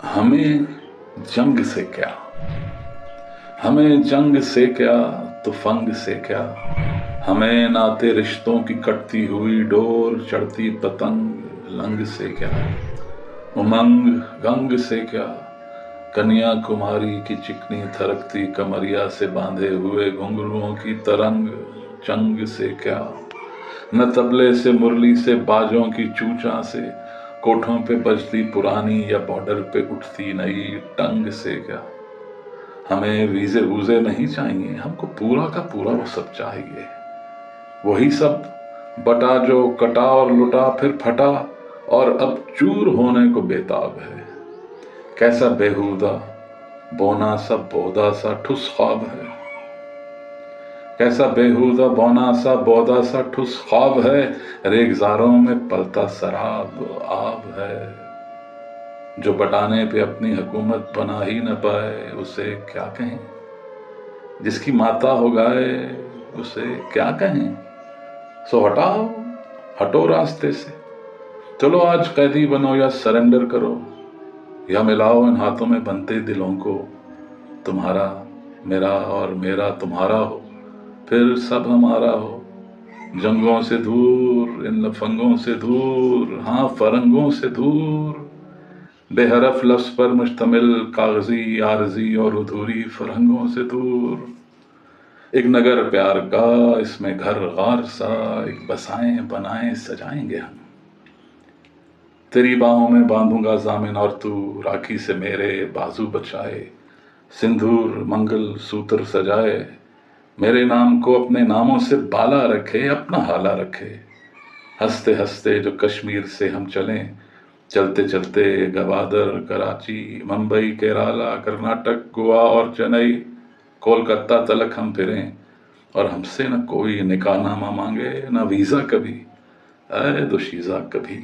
हमें जंग से क्या, हमें जंग से क्या तुफंग से क्या, हमें नाते रिश्तों की कटती हुई डोर चढ़ती पतंग लंग से क्या, उमंग गंग से क्या, कन्याकुमारी की चिकनी थरकती कमरिया से बांधे हुए घुंघरुओं की तरंग चंग से क्या, न तबले से मुरली से बाजों की चूचा से, कोठों पे बजती पुरानी या बॉर्डर पे उठती नई टंग से क्या। हमें वीजे वूजे नहीं चाहिए, हमको पूरा का पूरा वो सब चाहिए, वही सब बटा जो कटा और लुटा फिर फटा और अब चूर होने को बेताब है। कैसा बेहुदा बोना सा बौदा सा ठुस ख्वाब है, कैसा बेहुदा बौना सा बौदा सा ठुस ख्वाब है, रेगजारों में पलता शराब आब है। जो बटाने पे अपनी हुकूमत बना ही न पाए उसे क्या कहें, जिसकी माता हो गाए उसे क्या कहें। सो हटाओ, हटो रास्ते से, चलो आज कैदी बनो या सरेंडर करो, या मिलाओ इन हाथों में बनते दिलों को, तुम्हारा मेरा और मेरा तुम्हारा हो, फिर सब हमारा हो। जंगों से दूर, इन लफंगों से दूर, हाँ फरंगों से दूर, बेहरफ लफ्ज़ पर मुश्तमिल कागजी आरजी और अधूरी फरंगों से दूर। एक नगर प्यार का, इसमें घर गार सा, एक बसाएं बनाएं सजाएंगे हम। तेरी बाहों में बांधूंगा जामिन और तू राखी से मेरे बाजू बचाए, सिंदूर मंगल सूत्र सजाए, मेरे नाम को अपने नामों से बाला रखे, अपना हाला रखे। हंसते हंसते जो कश्मीर से हम चलें, चलते चलते गवादर कराची मुंबई केराला कर्नाटक गोवा और चेन्नई कोलकाता तलक हम फिरें, और हमसे न कोई निकाहनामा मांगे न वीज़ा कभी, ऐ दोशीज़ा कभी।